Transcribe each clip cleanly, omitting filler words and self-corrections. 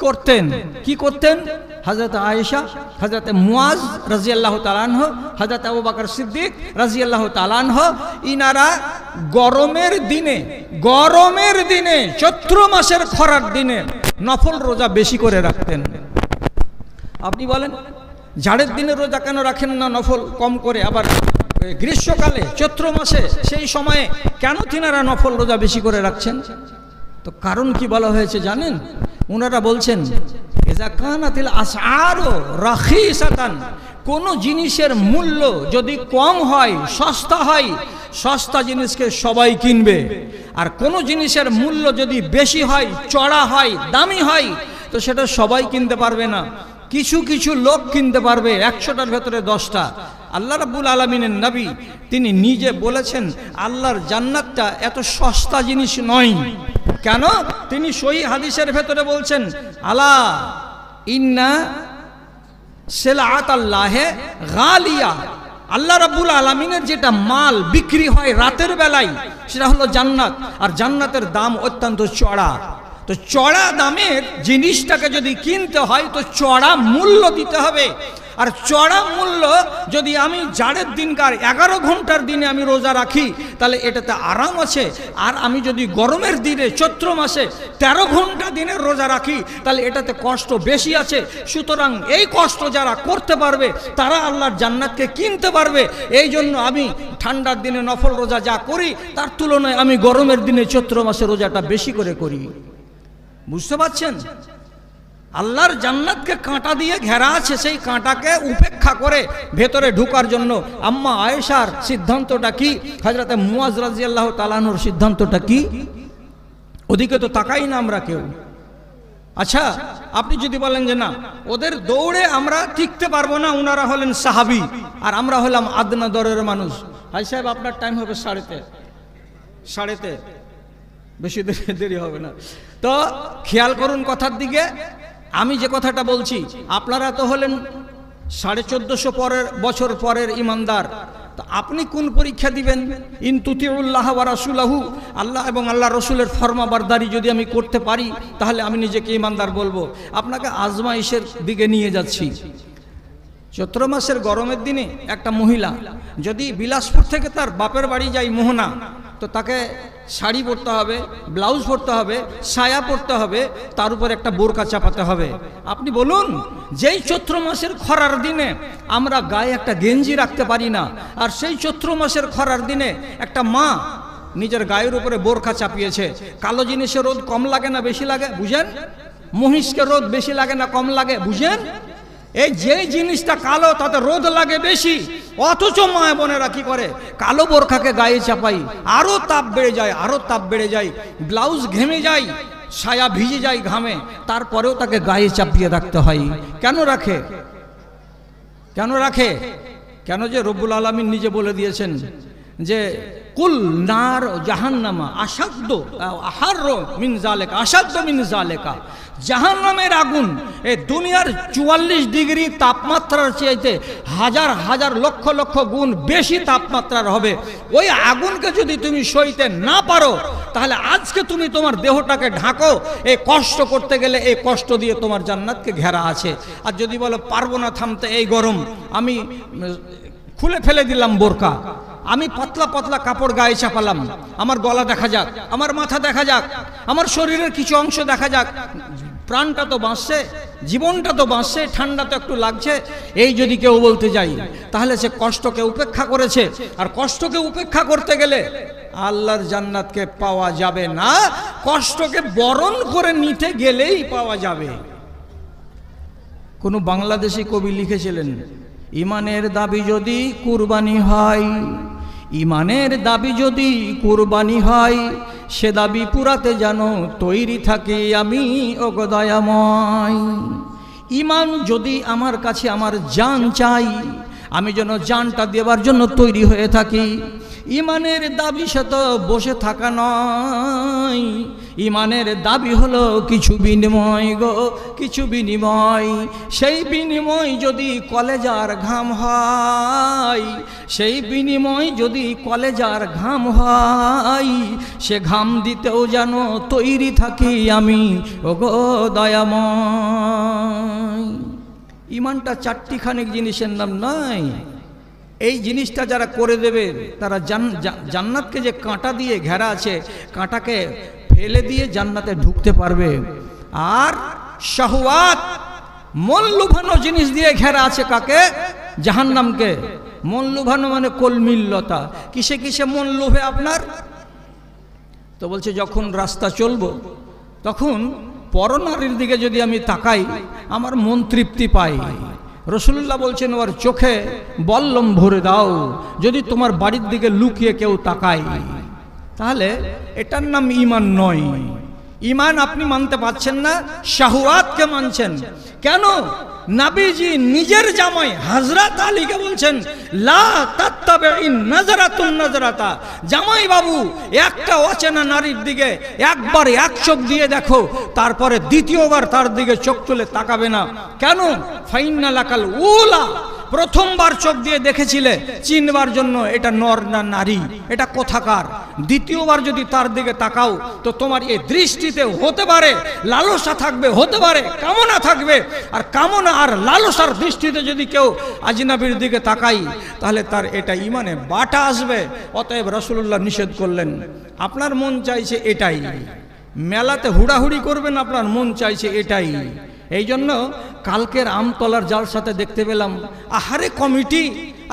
করতেন? কি করতেন? হযরত আয়েশা, হযরত মুয়াজ রাদিয়াল্লাহু তাআলা আনহু, হযরত আবু বকর সিদ্দিক রাদিয়াল্লাহু তাআলা আনহু, ইনারা গরমের দিনে চৈত্র মাসের খরার দিনে নফল রোজা বেশি করে রাখতেন। আপনি বলেন জাড়ের দিনে রোজা কেন রাখেন না নফল কম করে? আবার গ্রীষ্মকালে চৈত্র মাসে সেই সময়ে কেন তিনারা নফল রোজা বেশি করে রাখছেন? তো কারণ কি বলা হয়েছে জানেন? ওনারা বলছেন ইজা কানাতিল আসআরু রাখিসাতান, কোন জিনিসের মূল্য যদি কম হয়, সস্তা হয়, সস্তা জিনিসকে সবাই কিনবে। আর কোন জিনিসের মূল্য যদি বেশি হয়, চড়া হয়, দামি হয়, তো সেটা সবাই কিনতে পারবে না, কিছু কিছু লোক কিনতে পারবে, 100টার ভেতরে 10টা। আল্লাহ রাব্বুল আলামিনের নবী তিনি নিজে বলেছেন আল্লাহর জান্নাতটা এত সস্তা জিনিস নয়। কেন? তিনি সহিহ হাদিসের ভেতরে বলছেন আলা ইন্না সিলআতাল্লাহি গালিয়া, আল্লাহ রাব্বুল আলামিনের যেটা মাল বিক্রি হয় রাতের বেলায় সেটা হলো জান্নাত, আর জান্নাতের দাম অত্যন্ত চড়া। তো চড়া দামের জিনিসটাকে যদি কিনতে হয় তো চড়া মূল্য দিতে হবে। আর চড়া মূল্য যদি আমি জাড়ের দিনকার 11 ঘন্টার দিনে আমি রোজা রাখি তাহলে এটাতে আরাম আছে, আর আমি যদি গরমের দিনে চৈত্র মাসে 13 ঘন্টা দিনের রোজা রাখি তাহলে এটাতে কষ্ট বেশি আছে। সুতরাং এই কষ্ট যারা করতে পারবে তারা আল্লাহর জান্নাতকে কিনতে পারবে। এই জন্য আমি ঠান্ডার দিনে নফল রোজা যা করি তার তুলনায় আমি গরমের দিনে চৈত্র মাসে রোজাটা বেশি করে করি। বুঝতে পারছেন? আল্লাহর জান্নাতকে কাঁটা দিয়ে ঘেরা আছে, সেই কাঁটাকে উপেক্ষা করে ভেতরে ঢোকার জন্য আম্মা আয়েশার সিদ্ধান্তটা কি, হযরত মুয়াজ রাদিয়াল্লাহু তাআলা আনহুর সিদ্ধান্তটা কি? ওদিকে তো তাকাই না আমরা কেউ। আচ্ছা, আপনি যদি বলেন যে না ওদের দৌড়ে আমরা টিকতে পারবো না, ওনারা হলেন সাহাবী আর আমরা হলাম আদনা দরের মানুষ। হাই সাহেব আপনার টাইম হবে 3:30, বেশি দেরি হবে না। তো খেয়াল করুন কথার দিকে। আমি যে কথাটা বলছি, আপনারা তো হলেন 1450 বছর পরের ইমানদার। তো আপনি কোন পরীক্ষা দিবেন? ইন তুতিউল্লাহ ওয়া রাসূলাহু, আল্লাহ এবং আল্লাহ রসুলের ফরমাবরদারি যদি আমি করতে পারি তাহলে আমি নিজেকে ইমানদার বলবো। আপনাকে আজমাইশের দিকে নিয়ে যাচ্ছি। চৈত্র মাসের গরমের দিনে একটা মহিলা যদি বিলাসপুর থেকে তার বাপের বাড়ি যায় মোহনা, তো তাকে শাড়ি পরতে হবে, ব্লাউজ পরতে হবে, সায়া পরতে হবে, তার উপর একটা বোরকা চাপাতে হবে। আপনি বলুন, যেই চৈত্র মাসের খরার দিনে আমরা গায়ে একটা গেঞ্জি রাখতে পারি না, আর সেই চৈত্র মাসের খরার দিনে একটা মা নিজের গায়ের উপরে বোরকা চাপিয়েছে। কালো জিনিসে রোদ কম লাগে না বেশি লাগে বুঝেন? মহিষকে রোদ বেশি লাগে না কম লাগে বুঝেন? এই যে জিনিসটা কালো তাতে রোদ লাগে বেশি, অথচ মা বোনেরা কি করে? কালো বোরখাকে গায়ে চাপাই, আরো তাপ বেড়ে যায়, ব্লাউজ ঘেমে যায়, সায়া ভিজে যায় ঘামে, তারপরেও তাকে গায়ে চাপিয়ে রাখতে হয়। কেন রাখে? কেন যে রব্বুল আলামিন নিজে বলে দিয়েছেন যে কুল নার জাহান্নামা আসাদ্দ আহারু মিন যালিকা, আসাদ্দ মিন যালিকা। জাহান্নামের আগুন এই দুনিয়ার 44 ডিগ্রি তাপমাত্রার চাইতে হাজার হাজার লক্ষ লক্ষ গুণ বেশি তাপমাত্রার হবে। ওই আগুনকে যদি তুমি সইতে না পারো তাহলে আজকে তুমি তোমার দেহটাকে ঢাকো। এই কষ্ট করতে গেলে এই কষ্ট দিয়ে তোমার জান্নাতকে ঘেরা আছে। আর যদি বলো পারবো না থামতে, এই গরম, আমি খুলে ফেলে দিলাম বোরকা, আমি পাতলা পাতলা কাপড় গায়ে চাপালাম, আমার গলা দেখা যাক, আমার মাথা দেখা যাক, আমার শরীরের কিছু অংশ দেখা যাক, প্রাণটা তো বাঁচছে, জীবনটা তো বাঁচছে, ঠান্ডা তো একটু লাগছে, এই যদি কেউ বলতে যাই তাহলে সে কষ্টকে উপেক্ষা করেছে। আর কষ্টকে উপেক্ষা করতে গেলে আল্লাহর জান্নাতকে পাওয়া যাবে না, কষ্টকে বরণ করে নিতে গেলেই পাওয়া যাবে। কোন বাংলাদেশি কবি লিখেছিলেন, ইমানের দাবি যদি কুরবানি হয়, ইমানের দাবি যদি কুরবানি হয়, সে দাবি পুরাতে যেন তৈরি থাকি আমি ওগো দয়াময়। ইমান যদি আমার কাছে আমার জান চাই, আমি যেন জানটা দেওয়ার জন্য তৈরি হয়ে থাকি। ইমানের দাবি সে তো বসে থাকা নয়, ইমানের দাবি হলো কিছু বিনিময় গো, কিছু বিনিময়। সেই বিনিময় যদি কলেজার ঘাম হয়, সেই বিনিময় যদি কলেজার ঘাম হয়, সে ঘাম দিতেও যেন তৈরি থাকি আমি ওগো দয়াময়। ইমানটা চারটিখানিক জিনিসের নাম নয়। এই জিনিসটা যারা করে দেবে তারা জান্নাতকে যে কাঁটা দিয়ে ঘেরা আছে, কাঁটাকে ফেলে দিয়ে জান্নাতে ঢুকতে পারবে। আর শাহওয়াত মন লুভানো জিনিস দিয়ে ঘেরা আছে কাকে? জাহান্নামকে। মন লুভানো মানে কলমিল্লতা। কিসে কিসে মন লোভে আপনার? তো বলছে যখন রাস্তা চলবো তখন পরনারীর দিকে যদি আমি তাকাই আমার মন তৃপ্তি পাই। রসুল্লাহ বলছেন ওর চোখে বল্লম ভরে দাও যদি তোমার বাড়ির দিকে লুকিয়ে কেউ তাকায়। তাহলে এটার নাম ঈমান নয়। ঈমান আপনি মানতে পারছেন না, শাহওয়াতকে মানছেন। কেন? নবীজি নিজের জামাই হযরত আলীকে বলছেন লা তাত্তাবিন নাজরাতুন নাজরাতা, জামাই বাবু একটা অচেনা নারীর দিকে একবার এক চোখ দিয়ে দেখো, তারপরে দ্বিতীয়বার তার দিকে চোখ তুলে তাকাবে না। কেন? ফাইন্না লাকাল উলা, প্রথমবার চোখ দিয়ে দেখেছিলে চিনবার জন্য এটা নর না নারী, এটা কোথাকার। দ্বিতীয়বার যদি তার দিকে তাকাও তো তোমার এই দৃষ্টিতে হতে পারে লালসা থাকবে, হতে পারে কামনা থাকবে। আর কামনা আর লালসার দৃষ্টিতে যদি কেউ আজনাবির দিকে তাকাই তাহলে তার এটা ইমানে বাটা আসবে। অতএব রাসূলুল্লাহ নিষেধ করলেন। আপনার মন চাইছে এটাই, মেলাতে হুড়াহুড়ি করবেন, আপনার মন চাইছে এটাই। এই জন্য কালকের আমতলার জালসাতে দেখতে পেলাম আহারে কমিটি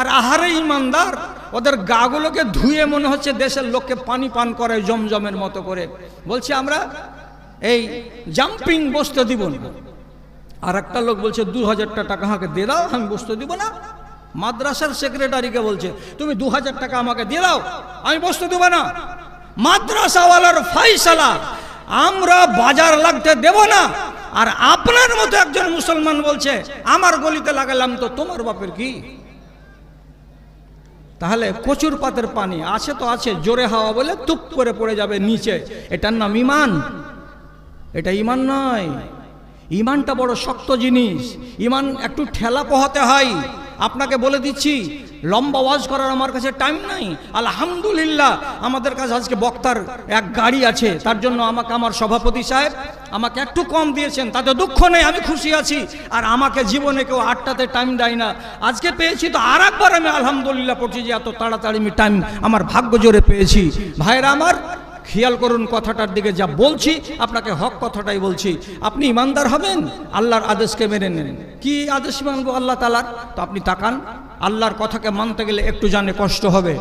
আর আহারে ইমানদার, ওদের গাগুলোকে ধুয়ে মনে হচ্ছে দেশের লোককে পানি পান করে জমজমের মতো করে। বলছে আমরা এই জাম্পিং বসতে দিব না। আর একটা লোক বলছে 2000 টাকা আমাকে দিয়ে দাও, আমি বসতে দিব না। মাদ্রাসার সেক্রেটারিকে বলছে তুমি 2000 টাকা আমাকে দিয়ে দাও, আমি বসতে দিব না। মাদ্রাসাওয়ালার ফয়সালা আমরা বাজার লাগতে দেব না। আর আপনার মতো একজন মুসলমান বলছে আমার গলিতে লাগালাম তো তোমার বাপের কি? তাহলে কচুর পাতের পানি আছে তো আছে, জোরে হাওয়া বলে টুপ করে পড়ে যাবে নিচে। এটার নাম ঈমান? এটা ঈমান নয়। ঈমানটা বড় শক্ত জিনিস। ঈমান একটু ঠেলা পোহাতে হয়। আপনাকে বলে দিচ্ছি, লম্বা ওয়াজ করার আমার কাছে টাইম নাই। আলহামদুলিল্লাহ আমাদের কাছে আজকে বক্তার এক গাড়ি আছে, তার জন্য আমাকে আমার সভাপতি সাহেব আমাকে একটু কম দিয়েছেন, তাতে দুঃখ নেই, আমি খুশি আছি। আর আমাকে জীবনে কেউ 8টাতে টাইম দেয় না। আজকে পেয়েছি তো আর একবার আমি আলহামদুলিল্লাহ পড়ছি যে এত তাড়াতাড়ি আমি টাইম আমার ভাগ্য জোরে পেয়েছি। ভাইরা আমার খেয়াল করুন কথাটার দিকে, যা বলছি আপনাকে হক কথাটাই বলছি। আপনি ইমানদার হবেন, আল্লাহর আদেশকে মেনে নেন। কি আদেশ মানবো আল্লাহ তাআলার? তো আপনি তাকান, আল্লাহর কথাকে মানতে গেলে একটু জানে কষ্ট হবে।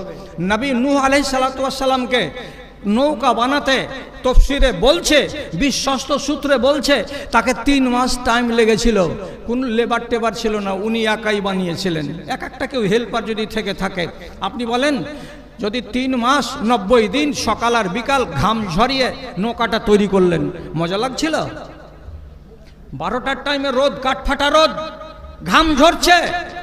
নবী নূহ আলাইহিস সালাতু ওয়াস সালামকে নৌকা বানাতে তফসিরে বলছে, বিশ্বস্ত সূত্রে বলছে তাকে 3 মাস টাইম লেগেছিল। কোন লেবার টেবার ছিল না, উনি একাই বানিয়েছিলেন। এক একটা কেউ হেল্পার যদি থেকে থাকে, আপনি বলেন যদি 3 মাস 90 দিন সকাল আর বিকাল ঘাম ঝরিয়ে নৌকাটা তৈরি করলেন, মজা লাগছিল? 12টার টাইমে রোদ, কাঠফাটা রোদ, ঘাম ঝরছে,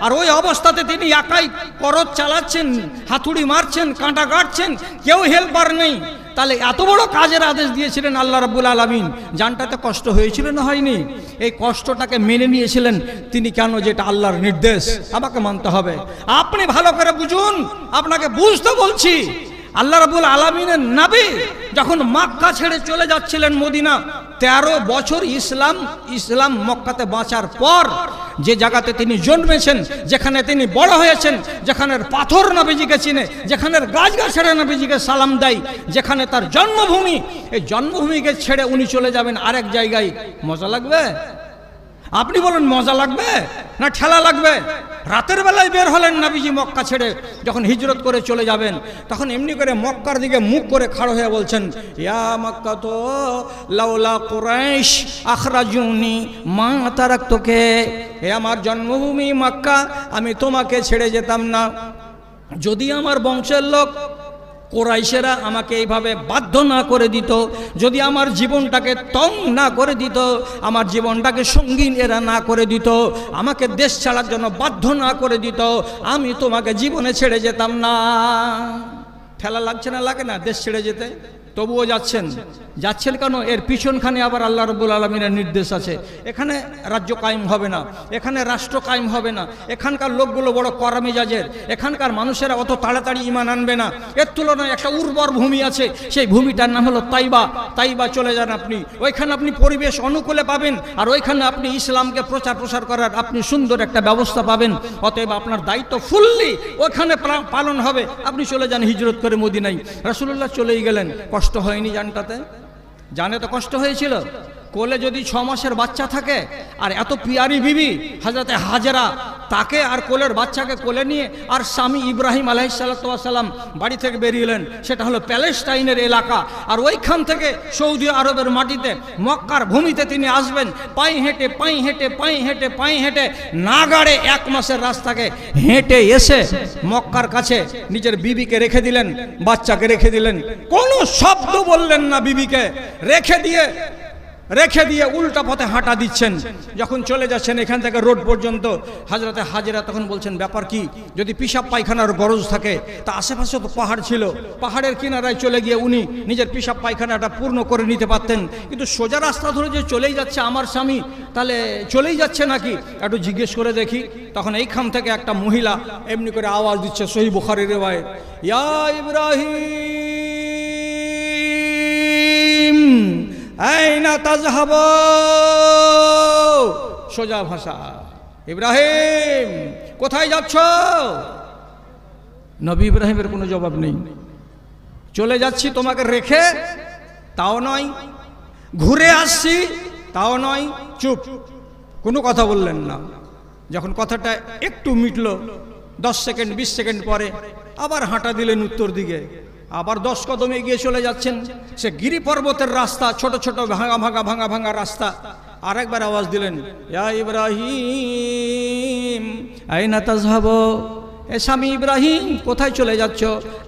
আর ওই অবস্থাতে তিনি একাই করত চালাচ্ছেন, হাতুড়ি মারছেন, কাঁটা কাটছেন, কেউ হেল্পার নেই। তাহলে এত বড় কাজের আদেশ দিয়েছিলেন আল্লাহ রাব্বুল আলামিন। জানটাতে কষ্ট হয়েছিল না হয়নি? এই কষ্টটাকে মেনে নিয়েছিলেন তিনি। কেন? যেটা আল্লাহর নির্দেশ, আমাকে মানতে হবে। আপনি ভালো করে বুঝুন, আপনাকে বুঝতে বলছি। আল্লাহ রাব্বুল আলামিনের নবী যখন মক্কা ছেড়ে চলে যাচ্ছিলেন মদিনা, 13 বছর ইসলাম মক্কাতে বাঁচার পর যে জায়গাতে তিনি জন্মেছেন, যেখানে তিনি বড় হয়েছেন, যেখানের পাথর নবীজিকে চিনে, যেখানের গাছগাছড়া নবীজিকে সালাম দেয়, যেখানে তার জন্মভূমি, এই জন্মভূমিকে ছেড়ে উনি চলে যাবেন আরেক জায়গায়। মজা লাগবে? আপনি বলুন মজা লাগবে না ঠেলা লাগবে? রাতের বেলায় বের হলেন নবীজি মক্কা ছেড়ে, যখন হিজরত করে চলে যাবেন তখন এমনি করে মক্কার দিকে মুখ করে খাড়া হয়ে বলছেন, ইয়া মক্কা তো লাউলা কুরাইশ আখরাজুনি মা তারাকতুকে, হে আমার জন্মভূমি মক্কা, আমি তোমাকে ছেড়ে যেতাম না যদি আমার বংশের লোক কোরাইশেরা আমাকে এইভাবে বাধ্য না করে দিত, যদি আমার জীবনটাকে তং না করে দিত, আমার জীবনটাকে সঙ্গীন এরা না করে দিত, আমাকে দেশ ছাড়ার জন্য বাধ্য না করে দিত, আমি তোমাকে জীবনে ছেড়ে যেতাম না। খেলা লাগছে না, লাগে না দেশ ছেড়ে যেতে, তবুও যাচ্ছেন। যাচ্ছেন কেন? এর পিছনখানে আবার আল্লাহ রাব্বুল আলামিনের নির্দেশ আছে। এখানে রাজ্য কায়েম হবে না, এখানে রাষ্ট্র কায়েম হবে না, এখানকার লোকগুলো বড় কড়া মেজাজের, এখানকার মানুষেরা অত তাড়াতাড়ি ঈমান আনবে না। এর তুলনায় একটা উর্বর ভূমি আছে, সেই ভূমিটার নাম হলো তাইবা। তাইবা চলে যান আপনি, ওইখানে আপনি পরিবেশ অনুকূলে পাবেন, আর ওইখানে আপনি ইসলামকে প্রচার করার আপনি সুন্দর একটা ব্যবস্থা পাবেন। অতএব আপনার দায়িত্ব ফুললি ওইখানে পালন হবে। আপনি চলে যান হিজরত করে মদিনায়। রাসূলুল্লাহ চলেই গেলেন। কষ্ট হয়নি জানটাতে? জানে তো কষ্ট হয়েছিল। কোলে যদি 6 মাসের বাচ্চা থাকে, আর এত পিয়ারি বিবি হযরতে হাজেরা, তাকে আর কোলের বাচ্চাকে কোলে নিয়ে আর স্বামী ইব্রাহিম আলাইহিসসালাম বাড়ি থেকে বেরিয়েলেন। সেটা হলো প্যালেস্টাইনের এলাকা, আর ওইখান থেকে সৌদি আরবের মাটিতে মক্কার ভূমিতে তিনি আসবেন। পায়ে হেঁটে নাগাড়ে 1 মাসের রাস্তাকে হেঁটে এসে মক্কার কাছে নিজের বিবিকে রেখে দিলেন, বাচ্চাকে রেখে দিলেন। কোনো শব্দ বললেন না, বিবিকে রেখে দিয়ে উল্টা পথে হাঁটা দিচ্ছেন। যখন চলে যাচ্ছেন এখান থেকে রোড পর্যন্ত, হযরতে হাজেরা তখন বলছেন, ব্যাপার কি? যদি পিশাব পায়খানার গরজ থাকে, তা আশেপাশে তো পাহাড় ছিল, পাহাড়ের কিনারায় চলে গিয়ে উনি নিজের পিশাব পায়খানাটা পূর্ণ করে নিতে পারতেন। কিন্তু সোজা রাস্তা ধরে যে চলেই যাচ্ছে আমার স্বামী, তাহলে চলেই যাচ্ছে নাকি, একটু জিজ্ঞেস করে দেখি। তখন এইখান থেকে একটা মহিলা এমনি করে আওয়াজ দিচ্ছে, সহিহ বুখারীর রিওয়ায়াত, ইয়া ইব্রাহিম আইনা তাযহাব। সোজা ভাষা, ইব্রাহিম কোথায় যাচ্ছ? নবী ইব্রাহিমের কোনো জবাব নেই। চলে যাচ্ছি তোমাকে রেখে, তাও নয়। ঘুরে আসছি, তাও নয়। চুপ, কোনো কথা বললেন না। যখন কথাটা একটু মিটলো, 10 সেকেন্ড 20 সেকেন্ড পরে আবার হাঁটা দিলেন উত্তর দিকে। আবার 10 কদম এগিয়ে চলে যাচ্ছেন। সে গিরি পর্বতের রাস্তা, ছোট ছোট ভাঙা রাস্তা। আরেকবার আওয়াজ দিলেন, ইয়া ইব্রাহিম আইনা তাযহাব। এ স্বামী ইব্রাহিম কোথায় চলে যাচ্ছ?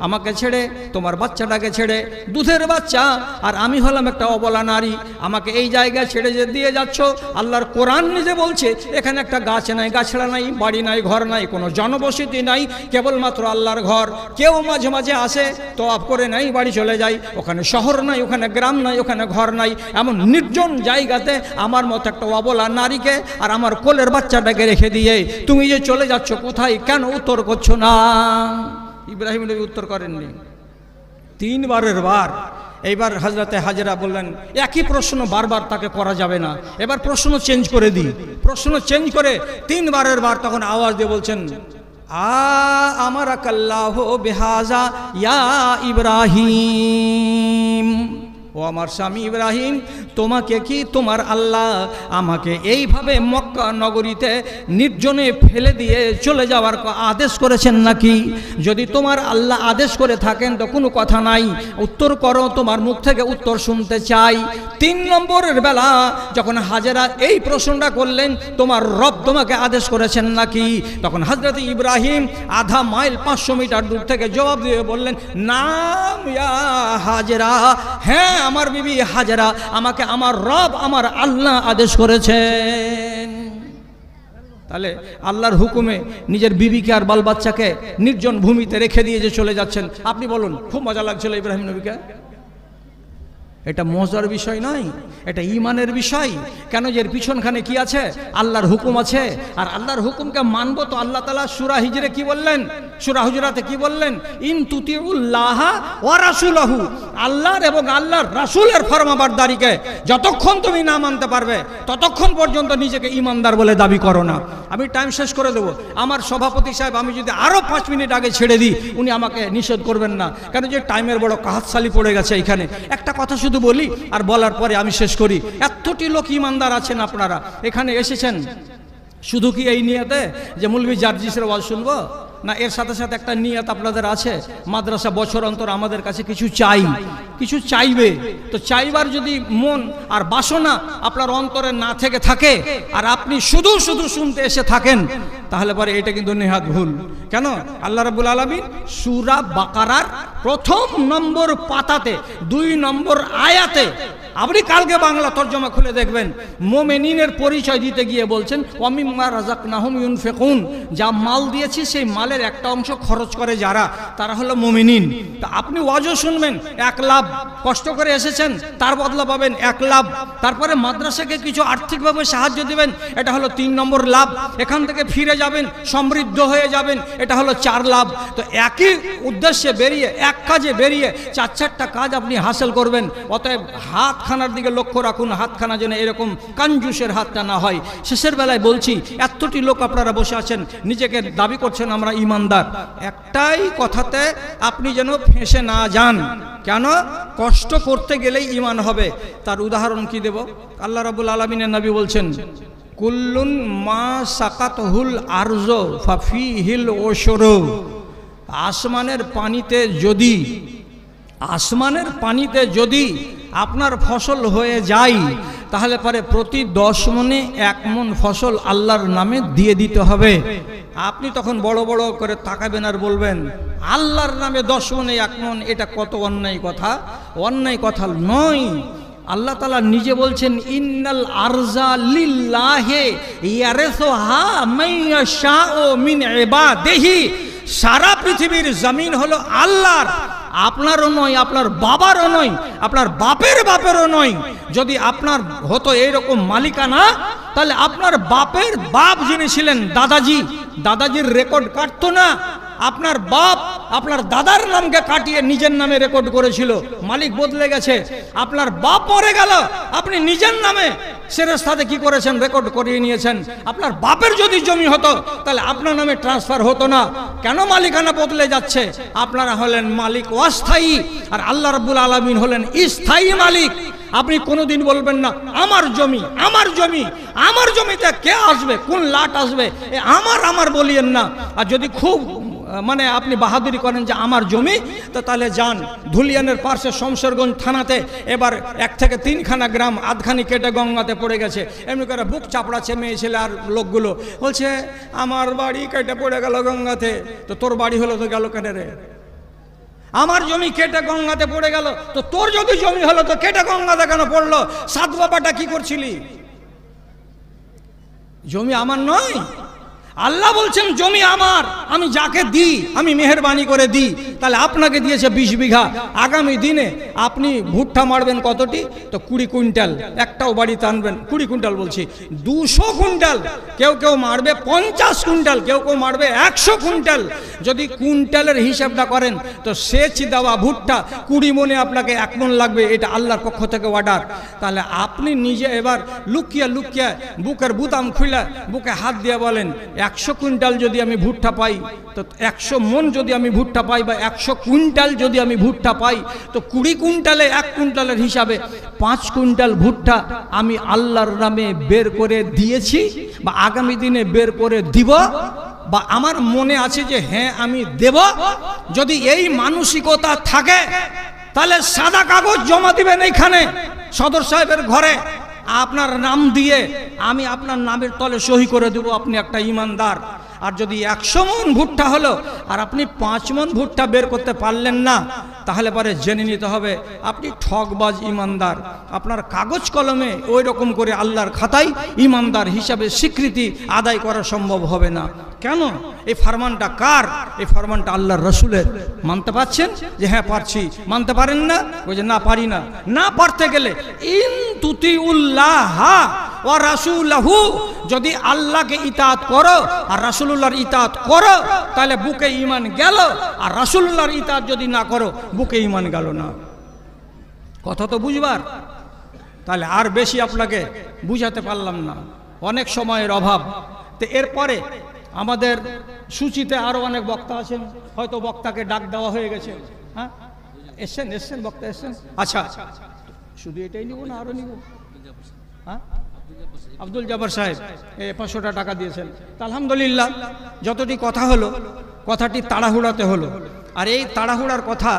আমাকে ছেড়ে, তোমার বাচ্চাটাকে ছেড়ে, দুধের বাচ্চা, আর আমি হলাম একটা অবলা নারী, আমাকে এই জায়গায় ছেড়ে দিয়ে যাচ্ছ? আল্লাহর কোরআন নিজে বলছে এখানে একটা গাছ নাই, গাছড়া নাই, বাড়ি নাই, ঘর নাই, কোনো জনবসতি নাই, কেবলমাত্র আল্লাহর ঘর। কেউ মাঝে মাঝে আসে, তওয়াফ করে নাই, বাড়ি চলে যায়। ওখানে শহর নাই, ওখানে গ্রাম নাই, ওখানে ঘর নাই। এমন নির্জন জায়গাতে আমার মতো একটা অবলা নারীকে আর আমার কোলের বাচ্চাটাকে রেখে দিয়ে তুমি যে চলে যাচ্ছ কোথায়? কেন উত্তর করছো না? ইব্রাহিম নবী উত্তর করেননি। 3 বারের বার। এইবার হযরতে হাজেরা বললেন, একই প্রশ্ন বারবার তাকে করা যাবে না, এবার প্রশ্ন চেঞ্জ করে দিই। প্রশ্ন চেঞ্জ করে 3 বারের বার তখন আওয়াজ দিয়ে বলছেন, আমারাকাল্লাহু বিহাযা ইয়া ইব্রাহিম। ও আমার স্বামী ইব্রাহিম, তোমাকে কি তোমার আল্লাহ আমাকে এইভাবে মক্কা নগরীতে নির্জনে ফেলে দিয়ে চলে যাওয়ার আদেশ করেছেন নাকি? যদি তোমার আল্লাহ আদেশ করে থাকেন তো কোনো কথা নাই, উত্তর করো, তোমার মুখ থেকে উত্তর শুনতে চাই। 3 নম্বরের বেলা যখন হাজেরা এই প্রশ্নটা করলেন, তোমার রব তোমাকে আদেশ করেছেন নাকি, তখন হযরত ইব্রাহিম আধা মাইল 500 মিটার দূর থেকে জবাব দিয়ে বললেন, নাম ইয়া হাজেরা, হ্যাঁ আমার বিবি হাজেরা, আমাকে আমার রব আমার আল্লাহ আদেশ করেছেন। তাহলে আল্লাহর হুকুমে নিজের বিবিকে আর বাল বাচ্চাকে নির্জন ভূমিতে রেখে দিয়ে যে চলে যাচ্ছেন, আপনি বলুন খুব মজা লাগছিল ইব্রাহিম নবীকে? এটা মজার বিষয় নয়, এটা ঈমানের বিষয়। কেন? যে এর পিছনখানে কি আছে? আল্লাহর হুকুম আছে। আর আল্লাহর হুকুমকে মানবো তো আল্লাহ তাআলা সূরা হিজরে কি বললেন, সূরা হুজুরাতে কি বললেন? ইন তুতিউল্লাহ ওয়া রাসূলহু, আল্লাহর এবং আল্লাহর রাসূলের ফরমাবরদারিকে যতক্ষণ তুমি না মানতে পারবে ততক্ষণ পর্যন্ত নিজেকে ঈমানদার বলে দাবি করো না। আমি টাইম শেষ করে দেবো। আমার সভাপতি সাহেব আমি যদি আরো 5 মিনিট আগে ছেড়ে দিই, উনি আমাকে নিষেধ করবেন না, কেন যে টাইমের বড় কাহাতসালি পড়ে গেছে এখানে। একটা কথা শুধু বলি আর বলার পরে আমি শেষ করি। এতটি লোক ঈমানদার আছেন, আপনারা এখানে এসেছেন শুধু কি এই নিয়তে যে মৌলভী জার্জিসের ওয়াজ শুনবো? না, এর সাথে সাথে একটা নিয়ত আপনাদের আছে, মাদ্রাসা বছর অন্তর আমাদের কাছে কিছু চাই, কিছু চাইবে। তো চাইবার যদি মন আর বাসনা আপনার অন্তরে না থেকে থাকে আর আপনি শুধু শুধু শুনতে এসে থাকেন, তাহলে পরে এটা কিন্তু নেহাত ভুল। কেন? আল্লাহ রাব্বুল আলামিন সূরা বাকারার 1 নম্বর পাতাতে 2 নম্বর আয়াতে আপনি কালকে বাংলা তর্জমা খুলে দেখবেন, মুমিনিনের পরিচয় দিতে গিয়ে বলছেন ওয়ামিম্মা রাযাকনাহুম ইউনফিকুন, যা মাল দিয়েছি সেই মালের একটা অংশ খরচ করে যারা, তারা হলো মুমিনিন। তা আপনি ওয়াজও শুনবেন 1 লাখ, কষ্ট করে এসেছেন তার বদলা পাবেন 1 লাখ, তারপরে মাদ্রাসাকে কিছু আর্থিকভাবে সাহায্য দিবেন, এটা হলো 3 নম্বর লাভ, এখান থেকে ফিরে যাবেন সমৃদ্ধ হয়ে যাবেন, এটা হলো 4 লাভ। তো একই উদ্দেশ্যে বেরিয়ে, এক কাজে বেরিয়ে 4-4টা কাজ আপনি হাসিল করবেন। অতএব হাতখানার দিকে লক্ষ্য রাখুন, হাতখানা যেন এরকম কাঞ্জুসের হাতটা না হয়। শেষের বেলায় বলছি, এতটি লোক আপনারা বসে আছেন, নিজেকে দাবি করছেন আমরা ইমানদার, একটাই কথাতে আপনি যেন ফেঁসে না যান। কেন? কষ্ট করতে গেলেই ঈমান হবে। তার উদাহরণ কি দেব? আল্লাহ রাব্বুল আলামিনের নবী বলছেন কুল্লুন মা সাকাতহুল আরজু ফাফিহিল উশরু, আসমানের পানিতে যদি আপনার ফসল হয়ে যায়, তাহলে পরে প্রতি 10 মণে 1 মণ ফসল আল্লাহর নামে দিয়ে দিতে হবে। আপনি তখন বড় বড় করে তাকাবেন আর বলবেন আল্লাহর নামে 10 মণে 1 মণ, এটা কত অন্যায় কথা। অন্যায় কথা নয়, আল্লাহ তাআলা নিজে বলছেন ইন্নাল আরজা লিল্লাহি ইয়ারিসুহা মান ইয়াশাউ মিন ইবাদিহি, সারা পৃথিবীর জমিন হলো আল্লাহর, আপনারও নয়, আপনার বাবারও নয়, আপনার বাপের বাপেরও নয়। যদি আপনার হতো এইরকম মালিকানা, তাহলে আপনার বাপের বাপ যিনি ছিলেন দাদাজির রেকর্ড কাটতো না। আপনার বাপ আপনার দাদার নামকে কাটিয়ে নিজের নামে রেকর্ড করেছিল, মালিক বদলে গেছে, আপনার বাপ মরে গেল, আপনি নিজের নামে সেরেস্তাতে কি করেছেন? রেকর্ড করিয়ে নিয়েছেন। আপনার বাপের যদি জমি হতো তাহলে আপনার নামে ট্রান্সফার হতো না। কেন মালিকানা বদলে যাচ্ছে? আপনারা হলেন মালিক অস্থায়ী, আর আল্লাহ রাব্বুল আলামিন হলেন স্থায়ী মালিক। আপনি কোনোদিন বলবেন না আমার জমি, আমার জমি, আমার জমিতে কে আসবে, কোন লাট আসবে, আমার বলিয়েন না। আর যদি খুব মানে আপনি বাহাদুরি করেন যে আমার জমি, তো তাহলে যান ধুলিয়ানের পার্শ্বে শমশেরগঞ্জ থানাতে, এবার 1 থেকে 3খানা গ্রাম আধখানি কেটে গঙ্গাতে পড়ে গেছে। এমনি করে বুক চাপড়াচ্ছে মেয়ে ছেলে আর লোকগুলো, বলছে আমার বাড়ি কেটে পড়ে গেল গঙ্গাতে। তো তোর বাড়ি হলো তো গেল কেটে রে? আমার জমি কেটে গঙ্গাতে পড়ে গেল, তো তোর যদি জমি হলো তো কেটে গঙ্গাতে কেন পড়লো? সাত বাবাটা কি করছিলি? জমি আমার নয়। আল্লাহ বলছেন জমি আমার, আমি যাকে দিই আমি মেহেরবানি করে দিই। তাহলে আপনাকে দিয়েছে 20 বিঘা, আগামী দিনে আপনি ভুট্টা মারবেন কতটি? তো 20 কুইন্টাল, একটাও বাড়িতে আনবেন। 20 কুইন্টাল বলছি, 200 কুইন্টাল, কেউ মারবে 50 কুইন্টাল, কেউ মারবে 100 কুইন্টাল। যদি কুইন্টালের হিসাবটা করেন তো সেচ দেওয়া ভুট্টা 20 মণে আপনাকে 1 মণ লাগবে, এটা আল্লাহর পক্ষ থেকে অর্ডার। তাহলে আপনি নিজে এবার লুকিয়ে বুকের বুতাম খুলে বুকে হাত দিয়ে বলেন 100 কুইন্টাল যদি আমি ভুট্টা পাই, তো 100 মণ যদি আমি ভুট্টা পাই, বা 100 কুইন্টাল যদি আমি ভুট্টা পাই, তো 20 কুইন্টালে 1 কুইন্টালের হিসাবে 5 কুইন্টাল ভুট্টা আমি আল্লাহর নামে বের করে দিয়েছি, বা আগামী দিনে বের করে দিব, বা আমার মনে আছে যে হ্যাঁ আমি দেব। যদি এই মানসিকতা থাকে তাহলে সাদা কাগজ জমা দিবেন এইখানে সদর সাহেবের ঘরে, আপনার নাম দিয়ে আমি আপনার নামের তলে সহি করে দেব, আপনি একটা ইমানদার। আর যদি 100 মণ ভুট্টা হলো আর আপনি 5 মণ ভুট্টা বের করতে পারলেন না, তাহলে পরে জেনে নিতে হবে আপনি ঠকবাজ ইমানদার। আপনার কাগজ কলমে ওই রকম করে আল্লাহর খাতায় ইমানদার হিসাবে স্বীকৃতি আদায় করা সম্ভব হবে না। কেন? এই ফরমানটা কার? এই ফরমানটা আল্লাহর রাসূলের। মানতে পারছেন যে হ্যাঁ পারছি? মানতে পারেন না? ওই যে না পারি না। না পারতে গেলে ইন তুতিউল্লাহ ওয়া রাসূলাহু, যদি আল্লাহকে ইতাআত করো আর রাসূলুল্লাহর ইতাআত করো তাহলে বুকে ঈমান গেল, আর রাসূলুল্লাহর ইতাআত যদি না করো বুকে ঈমান গেল না। কথা তো বুঝবার। তাহলে আর বেশি আপনাকে বুঝাতে পারলাম না, অনেক সময়ের অভাব। তো এরপরে আমাদের সূচিতে আরো অনেক বক্তা আছেন, হয়তো বক্তাকে ডাক দেওয়া হয়ে গেছে। হ্যাঁ এসছেন বক্তা এসছেন। আচ্ছা শুধু এটাই নিব না আরো নিব? হ্যাঁ আব্দুল জব্বার সাহেব 500 টাকা দিয়েছেন। আলহামদুলিল্লাহ, যতটি কথা হলো কথাটি তাড়াহুড়াতে হলো। আর এই তাড়াহুড়ার কথা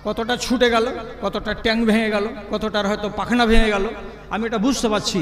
কতটা ছুটে গেল, কতটা ট্যাঙ্ক ভেঙে গেল, কতটার হয়তো পাখনা ভেঙে গেল, আমি এটা বুঝতে পারছি।